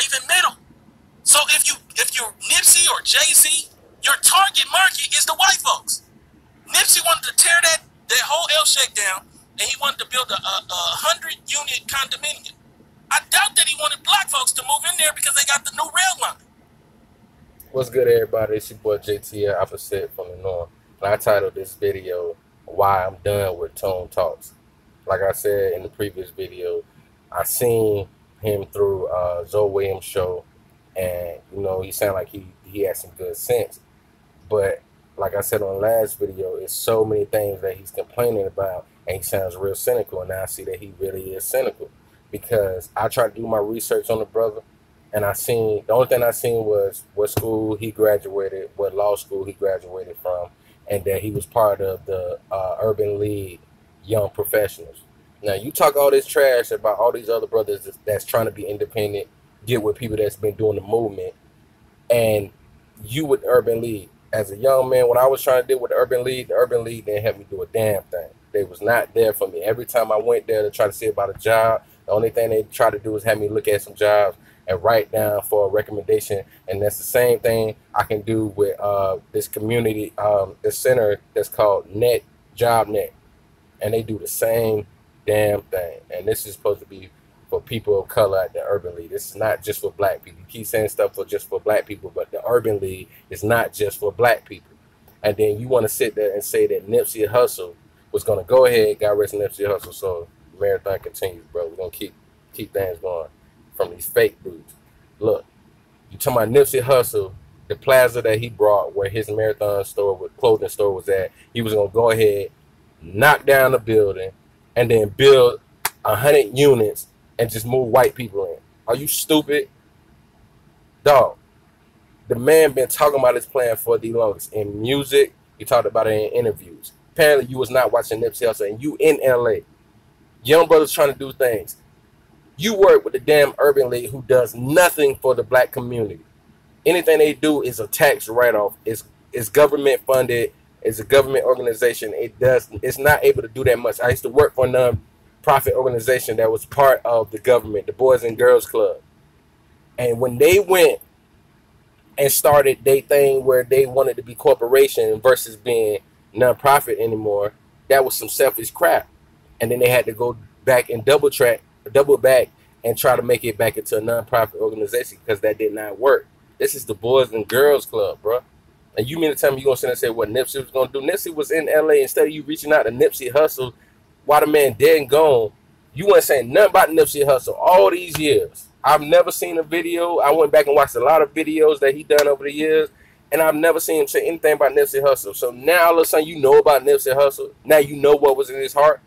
even middle. So if you're Nipsey or Jay-Z, your target market is the white folks. Nipsey wanted to tear that whole L shake down, and he wanted to build a 100-unit condominium. I doubt that he wanted black folks to move in there because they got the new rail line. What's good, everybody? It's your boy JT Opposite from the North. And I titled this video, Why I'm Done with Tone Talks. Like I said in the previous video, I seen him through Zoe Williams' show, and you know, he sounded like he had some good sense. But like I said on the last video, it's so many things that he's complaining about, and he sounds real cynical. And now I see that he really is cynical, because I tried to do my research on the brother, and the only thing I seen was what school he graduated, what law school he graduated from, and that he was part of the Urban League Young Professionals. Now, you talk all this trash about all these other brothers that's trying to be independent, get with people that's been doing the movement, and you with Urban League. As a young man, when I was trying to deal with the Urban League didn't help me do a damn thing. They was not there for me. Every time I went there to try to see about a job, the only thing they tried to do is have me look at some jobs and write down for a recommendation. And that's the same thing I can do with this community, this center that's called JobNet. And they do the same damn thing. And this is supposed to be for people of color at the Urban League. This is not just for black people. You keep saying stuff just for black people, but the Urban League is not just for black people. And then you want to sit there and say that Nipsey Hussle was going to go ahead, got rest Nipsey Hussle, so the marathon continues, bro. We're going to keep things going from these fake dudes. Look, you talking about Nipsey Hussle, the plaza that he brought where his marathon store, with clothing store was at, he was going to go ahead, knock down the building, and then build 100 units and just move white people in. Are you stupid? Dog, the man been talking about his plan for the longest. In music, he talked about it in interviews. Apparently, you was not watching Nipsey Hussle, and you in LA. Young brothers trying to do things. You work with the damn Urban League, who does nothing for the black community. Anything they do is a tax write-off. It's government funded. It's a government organization. It's not able to do that much. I used to work for a non-profit organization that was part of the government, the Boys and Girls Club. And when they went and started their thing where they wanted to be corporation versus being non-profit anymore, that was some selfish crap. And then they had to go back and double back and try to make it back into a non-profit organization, because that did not work. This is the Boys and Girls Club, bro. And you mean to tell me you're going to sit and say what Nipsey was going to do? Nipsey was in LA. Instead of you reaching out to Nipsey Hussle while the man dead and gone, you weren't saying nothing about Nipsey Hussle all these years. I've never seen a video. I went back and watched a lot of videos that he done over the years, and I've never seen him say anything about Nipsey Hussle. So now all of a sudden you know about Nipsey Hussle. Now you know what was in his heart.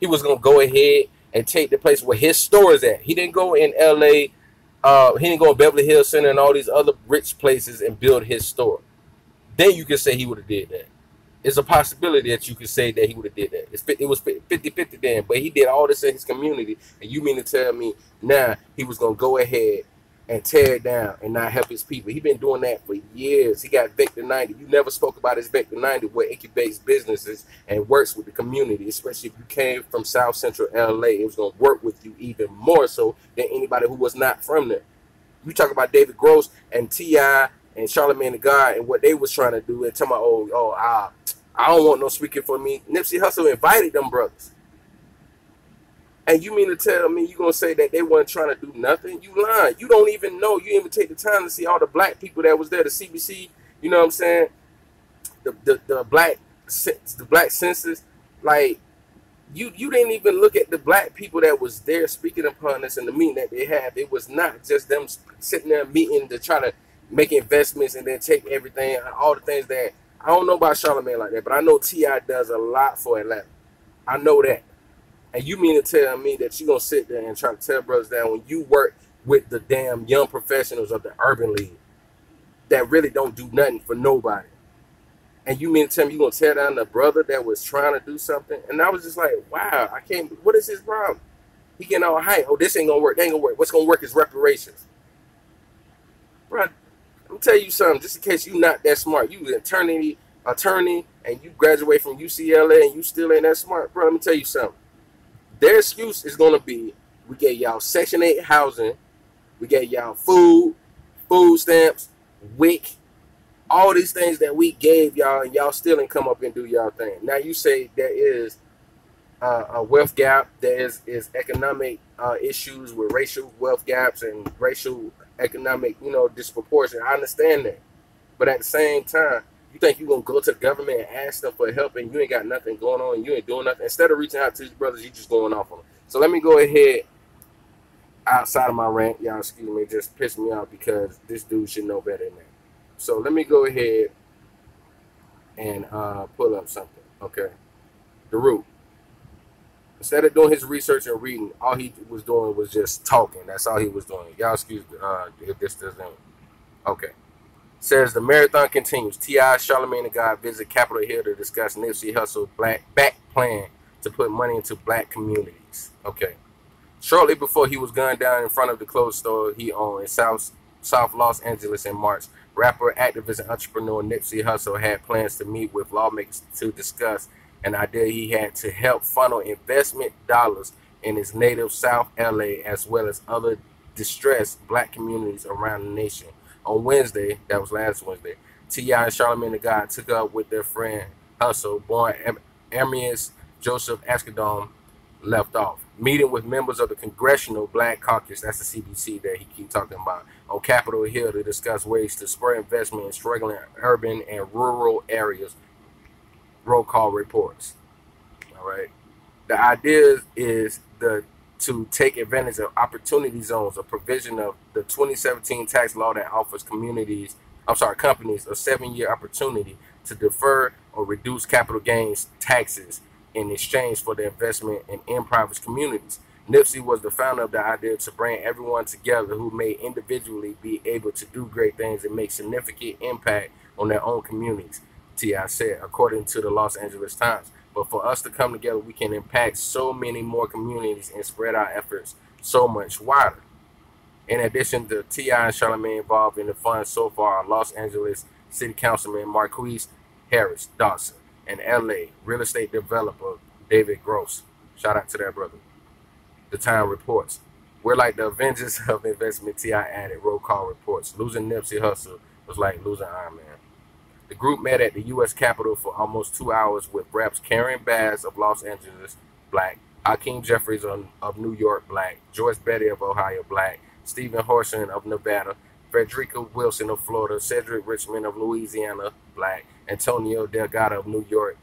He was going to go ahead and take the place where his store is at. He didn't go in LA. He didn't go in Beverly Hills Center and all these other rich places and build his store. Then you can say he would have did that. It's a possibility that you could say that he would have did that. It was 50-50 then, but he did all this in his community, and you mean to tell me now he was going to go ahead and tear it down and not help his people? He been doing that for years. He got Vector 90. You never spoke about his Vector 90, where incubates businesses and works with the community, especially if you came from South Central LA. It was going to work with you even more so than anybody who was not from there. You talk about David Gross and T.I. and Charlamagne the God and what they was trying to do, and tell me, I don't want no speaking for me. Nipsey Hussle invited them brothers. And you mean to tell me you going to say that they weren't trying to do nothing? You lying. You don't even know. You didn't even take the time to see all the black people that was there, the CBC, you know what I'm saying? The black census. Like, you didn't even look at the black people that was there speaking upon this and the meeting that they had. It was not just them sitting there meeting to try to make investments and then take everything, all the things that, I don't know about Charlamagne like that, but I know T.I. does a lot for Atlanta. I know that. And you mean to tell me that you're going to sit there and try to tell brothers down when you work with the damn young professionals of the Urban League that really don't do nothing for nobody? And you mean to tell me you're going to tear down the brother that was trying to do something? And I was just like, wow, I can't, what is his problem? He getting all hype. Oh, this ain't going to work. That ain't going to work. What's going to work is reparations. Bro, let me tell you something, just in case you're not that smart. You an attorney, and you graduate from UCLA and you still ain't that smart. Bro, let me tell you something. Their excuse is going to be, we gave y'all Section 8 housing, We gave y'all food, food stamps, WIC, all these things that we gave y'all, and y'all still didn't come up and do y'all thing. Now you say there is a wealth gap, there is economic issues with racial wealth gaps and racial economic, disproportion. I understand that. But at the same time, you think you're going to go to the government and ask them for help and you ain't got nothing going on and you ain't doing nothing? Instead of reaching out to these brothers, you just going off on them. So let me go ahead, outside of my rant, y'all excuse me, just pissed me off because this dude should know better than that. So let me go ahead and pull up something, okay? The Root. Instead of doing his research and reading, all he was doing was just talking. That's all he was doing. Y'all excuse me if this doesn't. Okay. Says the marathon continues. T.I., Charlamagne the God visit Capitol Hill to discuss Nipsey Hussle back plan to put money into black communities. Okay. Shortly before he was gunned down in front of the clothes store he owned in South Los Angeles in March, rapper, activist, and entrepreneur Nipsey Hussle had plans to meet with lawmakers to discuss an idea he had to help funnel investment dollars in his native South LA as well as other distressed black communities around the nation. On Wednesday, that was last Wednesday, T.I. and Charlamagne the God took up with their friend Hussle, born Ammius Joseph Ascadon, left off. Meeting with members of the Congressional Black Caucus, that's the CBC that he keep talking about, on Capitol Hill to discuss ways to spur investment in struggling urban and rural areas, roll call reports. All right. The idea is to take advantage of opportunity zones, a provision of the 2017 tax law that offers companies a 7-year opportunity to defer or reduce capital gains taxes in exchange for the investment in impoverished communities. Nipsey was the founder of the idea to bring everyone together who may individually be able to do great things and make significant impact on their own communities, T.I. said, according to the Los Angeles Times. But for us to come together, we can impact so many more communities and spread our efforts so much wider. In addition to T.I. and Charlamagne involved in the fund so far are Los Angeles City Councilman Marquise Harris Dawson and L.A. real estate developer David Gross. Shout out to that brother. The Time reports. We're like the Avengers of investment, T.I. added, roll call reports. Losing Nipsey Hussle was like losing Iron Man. The group met at the U.S. Capitol for almost 2 hours with Reps Karen Bass of Los Angeles, black, Hakeem Jeffries of New York, black, Joyce Betty of Ohio, black, Stephen Horson of Nevada, Frederica Wilson of Florida, Cedric Richmond of Louisiana, black, Antonio Delgado of New York,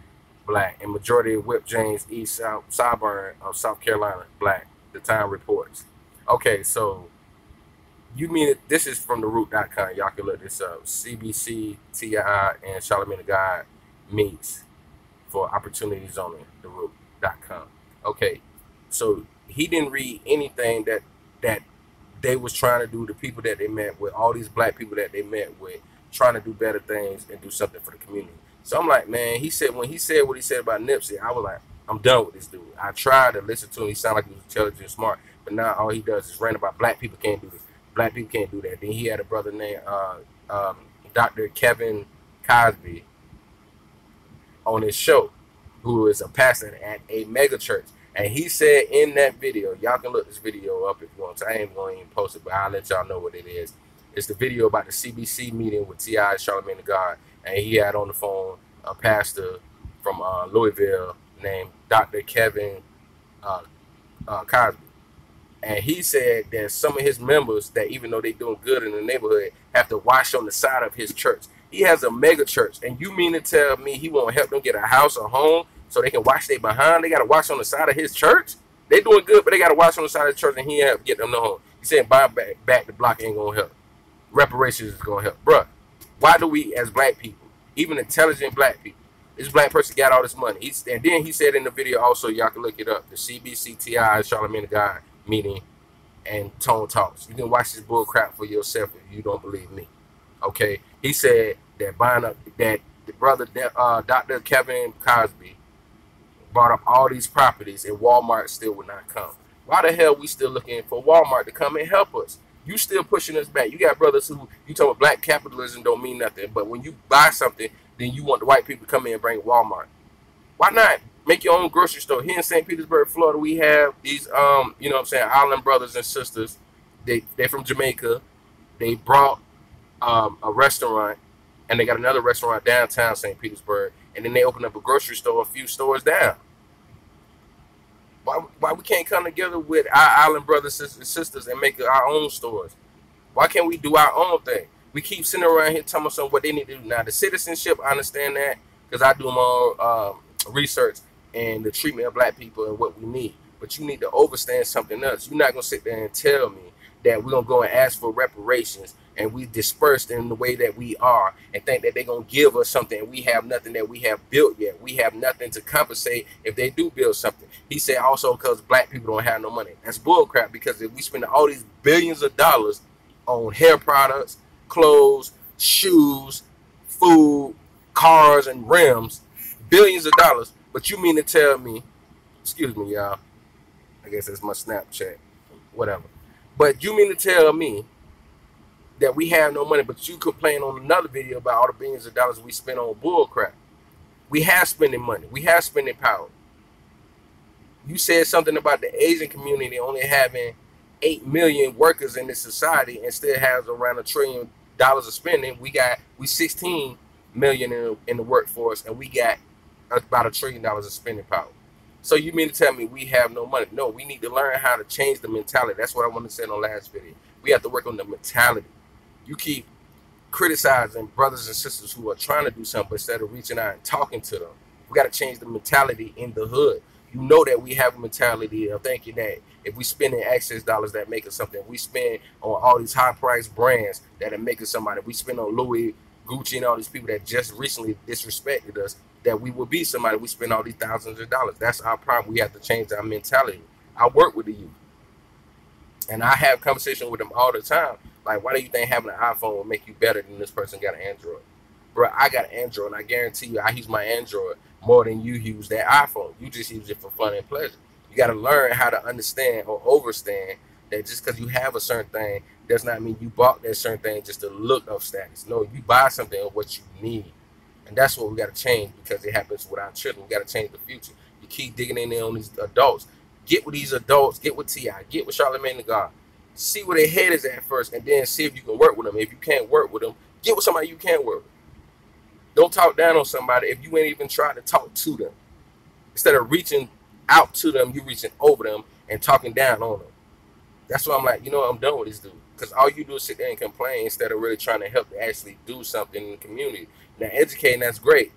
black, and majority of Whip James E. Sauburn of South Carolina, black. The Time reports. Okay, so you mean this is from theroot.com. Y'all can look this up. CBC, T.I., and Charlamagne the God meets for opportunity zoning, theroot.com. Okay, so he didn't read anything that they was trying to do, the people that they met with, all these black people that they met with, trying to do better things and do something for the community. So I'm like, man, when he said what he said about Nipsey, I was like, I'm done with this dude. I tried to listen to him. He sounded like he was intelligent and smart, but now all he does is rant about black people can't do this. Black people can't do that. Then he had a brother named Dr. Kevin Cosby on his show, who is a pastor at a mega church. And he said in that video, y'all can look this video up if you want to. I ain't going to even post it, but I'll let y'all know what it is. It's the video about the CBC meeting with T.I. and Charlamagne the God. And he had on the phone a pastor from Louisville named Dr. Kevin Cosby. And he said that some of his members, that even though they're doing good in the neighborhood, have to wash on the side of his church. He has a mega church. And you mean to tell me he won't help them get a house or home so they can wash their behind? They got to wash on the side of his church? They doing good, but they got to wash on the side of the church, and he ain't have to get them no home. He said buying back the block ain't going to help. Reparations is going to help. Bruh, why do we, as black people, even intelligent black people, this black person got all this money. And then he said in the video also, y'all can look it up, the CBC, T.I., Charlamagne the God meeting and Tone Talks. You can watch this bull crap for yourself if you don't believe me. Okay? He said that buying up, that the brother, Dr. Kevin Cosby, bought up all these properties and Walmart still would not come. Why the hell we still looking for Walmart to come and help us? You still pushing us back. You got brothers who, you talk about black capitalism don't mean nothing, but when you buy something, then you want the white people to come in and bring Walmart. Why not make your own grocery store? Here in St. Petersburg, Florida, we have these, you know what I'm saying, island brothers and sisters They're from Jamaica. They brought a restaurant, and they got another restaurant downtown St. Petersburg, and then they opened up a grocery store a few stores down. Why we can't come together with our island brothers and sisters and make our own stores? Why can't we do our own thing? We keep sitting around here telling us what they need to do. Now, the citizenship, I understand that because I do my own research and the treatment of black people and what we need. But you need to understand something else. You're not going to sit there and tell me that we're going to go and ask for reparations and we dispersed in the way that we are and think that they're going to give us something and we have nothing that we have built yet. We have nothing to compensate if they do build something. He said also because black people don't have no money. That's bullcrap, because if we spend all these billions of dollars on hair products, clothes, shoes, food, cars, and rims, billions of dollars, but you mean to tell me, excuse me, y'all, I guess that's my Snapchat, whatever. But you mean to tell me that we have no money, but you complain on another video about all the billions of dollars we spend on bull crap? We have spending money. We have spending power. You said something about the Asian community only having 8 million workers in this society and still has around $1 trillion of spending. We 16 million in the workforce, and we got about $1 trillion of spending power. So you mean to tell me we have no money? No, we need to learn how to change the mentality. That's what I want to say in the last video. We have to work on the mentality. You keep criticizing brothers and sisters who are trying to do something instead of reaching out and talking to them. We got to change the mentality in the hood. You know that we have a mentality of thinking that if we spend in excess dollars that make us something, we spend on all these high-priced brands that are making somebody, we spend on Louis, Gucci, and all these people that just recently disrespected us, that we will be somebody. We spend all these thousands of dollars. That's our problem. We have to change our mentality. I work with the youth, and I have conversations with them all the time. Like, why do you think having an iPhone will make you better than this person got an Android? Bro, I got an Android, and I guarantee you I use my Android more than you use that iPhone. You just use it for fun and pleasure. You got to learn how to understand or overstand that just because you have a certain thing does not mean you bought that certain thing just to look of status. No, you buy something of what you need. And that's what we got to change, because it happens with our children. We got to change the future. You keep digging in there on these adults. Get with these adults. Get with T.I. Get with Charlamagne the God. See where their head is at first, and then see if you can work with them. If you can't work with them, get with somebody you can work with. Don't talk down on somebody if you ain't even trying to talk to them. Instead of reaching out to them, you reaching over them and talking down on them. That's why I'm like, you know what, I'm done with this dude. Because all you do is sit there and complain instead of really trying to help to actually do something in the community. Now, educating, that's great.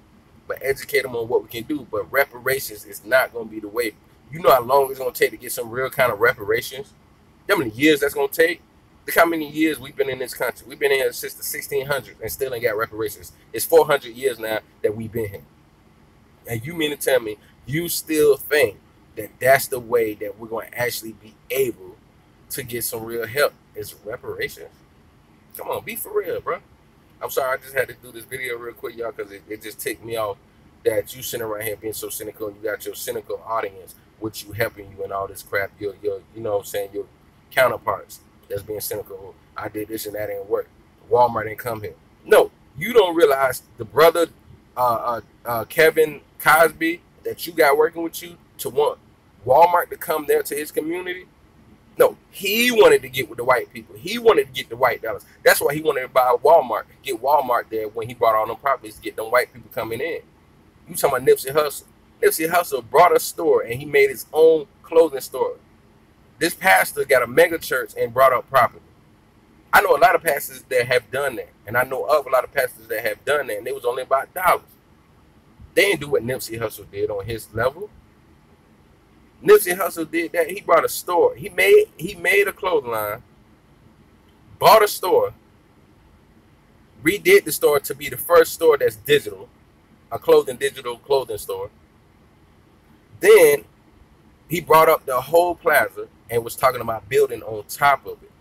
But educate them on what we can do. But reparations is not going to be the way. You know how long it's going to take to get some real kind of reparations? How many years that's going to take? Look how many years we've been in this country. We've been here since the 1600s and still ain't got reparations. It's 400 years now that we've been here. And you mean to tell me you still think that that's the way that we're going to actually be able to get some real help? Is reparations? Come on, be for real, bro. I'm sorry, I just had to do this video real quick, y'all, because it just ticked me off that you sitting around here being so cynical, and you got your cynical audience with you helping you and all this crap. Your you know what I'm saying, your counterparts that's being cynical. I did this and that ain't work. Walmart didn't come here. No, you don't realize the brother Kevin Cosby that you got working with you to want Walmart to come there to his community. No, he wanted to get with the white people. He wanted to get the white dollars. That's why he wanted to buy Walmart, get Walmart there when he bought all them properties to get them white people coming in. You talking about Nipsey Hussle. Nipsey Hussle brought a store and he made his own clothing store. This pastor got a mega church and brought up property. I know a lot of pastors that have done that. And I know of a lot of pastors that have done that. And they was only about dollars. They didn't do what Nipsey Hussle did on his level. Nipsey Hussle did that. He brought a store. He made a clothing line, bought a store, redid the store to be the first store that's digital, a digital clothing store. Then he brought up the whole plaza and was talking about building on top of it.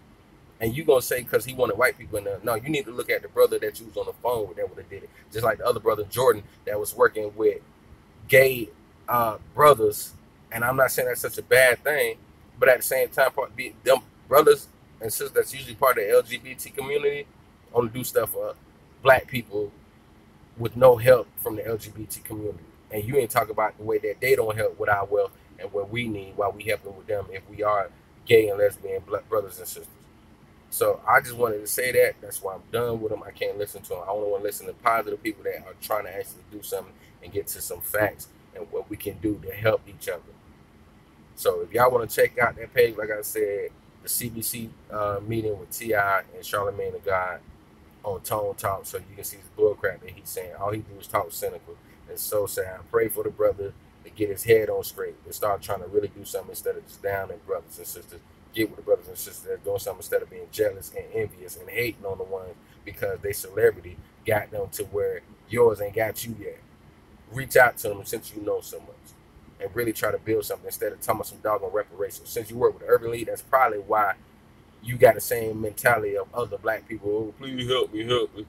And you gonna say because he wanted white people in there? No, you need to look at the brother that you was on the phone with that would have did it. Just like the other brother Jordan that was working with gay brothers. And I'm not saying that's such a bad thing, but at the same time, them brothers and sisters that's usually part of the LGBT community only do stuff for black people with no help from the LGBT community. And you ain't talk about the way that they don't help with our wealth and what we need while we helping with them if we are gay and lesbian brothers and sisters. So I just wanted to say that. That's why I'm done with them. I can't listen to them. I only want to listen to positive people that are trying to actually do something and get to some facts and what we can do to help each other. So if y'all want to check out that page, like I said, the CBC meeting with T.I. and Charlamagne the God on Tone Talk, so you can see his bullcrap that he's saying. All he do is talk cynical and so sad. I pray for the brother to get his head on straight and start trying to really do something instead of just downing brothers and sisters. Get with the brothers and sisters that's doing something instead of being jealous and envious and hating on the ones because they celebrity got them to where yours ain't got you yet. Reach out to them since you know so much and really try to build something instead of talking about some doggone reparations. Since you work with the Urban League, that's probably why you got the same mentality of other black people. Oh, please help me, help me.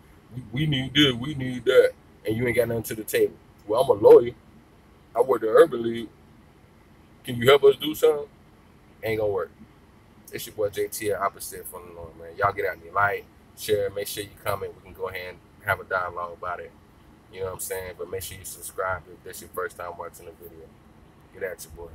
We need this, we need that. And you ain't got nothing to the table. Well, I'm a lawyer. I work at the Urban League. Can you help us do something? Ain't gonna work. It's your boy JT at Opposite from the North, man. Y'all get out and you like, share, make sure you comment. We can go ahead and have a dialogue about it. You know what I'm saying? But make sure you subscribe if this is your first time watching the video. Get at your boy.